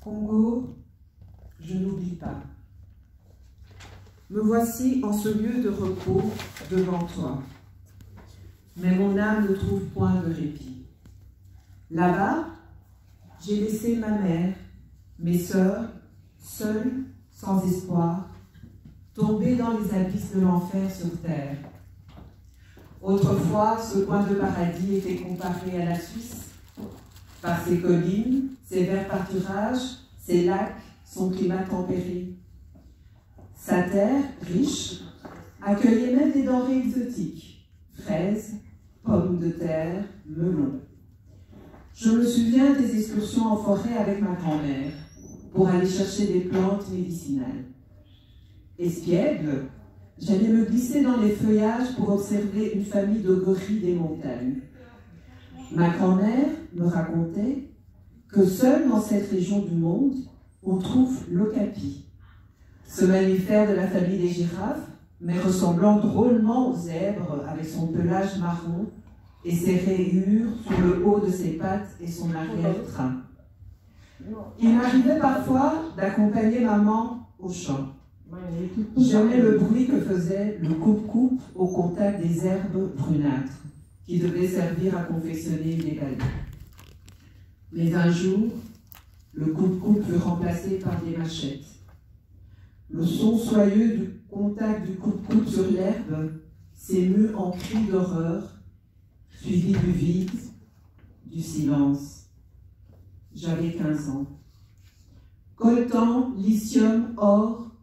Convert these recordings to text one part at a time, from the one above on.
Congo, je n'oublie pas. Me voici en ce lieu de repos devant toi. Mais mon âme ne trouve point de répit. Là-bas, j'ai laissé ma mère, mes sœurs, seules, sans espoir, tomber dans les abysses de l'enfer sur terre. Autrefois, ce coin de paradis était comparé à la Suisse, par ses collines, ses verts pâturages, ses lacs, son climat tempéré. Sa terre, riche, accueillait même des denrées exotiques, fraises, pommes de terre, melons. Je me souviens des excursions en forêt avec ma grand-mère pour aller chercher des plantes médicinales. Espiègle, j'allais me glisser dans les feuillages pour observer une famille de gorilles des montagnes. Ma grand-mère me racontait que seul dans cette région du monde, on trouve l'okapi, ce mammifère de la famille des girafes, mais ressemblant drôlement aux zèbres avec son pelage marron et ses rayures sur le haut de ses pattes et son arrière-train. Il m'arrivait parfois d'accompagner maman au champ. J'aimais le bruit que faisait le coupe-coupe au contact des herbes brunâtres, qui devaient servir à confectionner des balais. Mais un jour, le coupe-coupe fut remplacé par des machettes. Le son soyeux du contact du coupe-coupe sur l'herbe s'émut en cris d'horreur, suivi du vide, du silence. J'avais 15 ans. Coltan, lithium, or,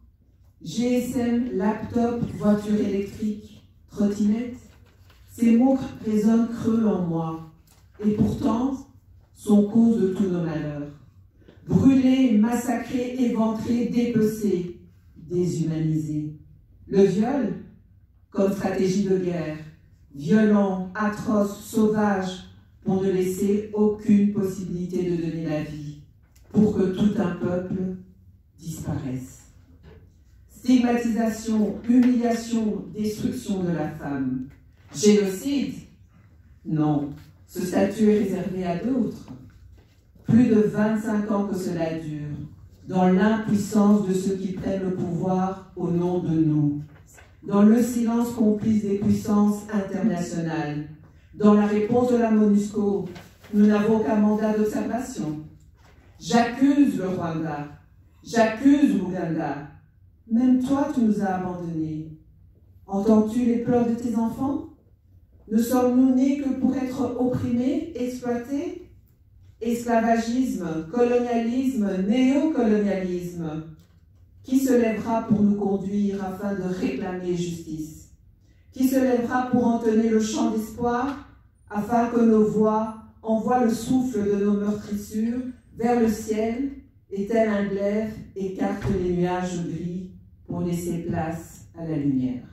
GSM, laptop, voiture électrique, trottinette, ces mots résonnent creux en moi, et pourtant sont cause de tous nos malheurs. Brûlés, massacrés, éventrés, dépecés, déshumanisés. Le viol, comme stratégie de guerre, violent, atroce, sauvage, pour ne laisser aucune possibilité de donner la vie, pour que tout un peuple disparaisse. Stigmatisation, humiliation, destruction de la femme. Génocide? Non, ce statut est réservé à d'autres. Plus de 25 ans que cela dure, dans l'impuissance de ceux qui prennent le pouvoir au nom de nous, dans le silence complice des puissances internationales, dans la réponse de la MONUSCO, nous n'avons qu'un mandat d'observation. J'accuse le Rwanda, j'accuse l'Ouganda. Même toi, tu nous as abandonnés. Entends-tu les pleurs de tes enfants? Ne sommes-nous nés que pour être opprimés, exploités? Esclavagisme, colonialisme, néocolonialisme. Qui se lèvera pour nous conduire afin de réclamer justice? Qui se lèvera pour entonner le chant d'espoir afin que nos voix envoient le souffle de nos meurtrissures vers le ciel et tel un glaive écarte les nuages gris pour laisser place à la lumière?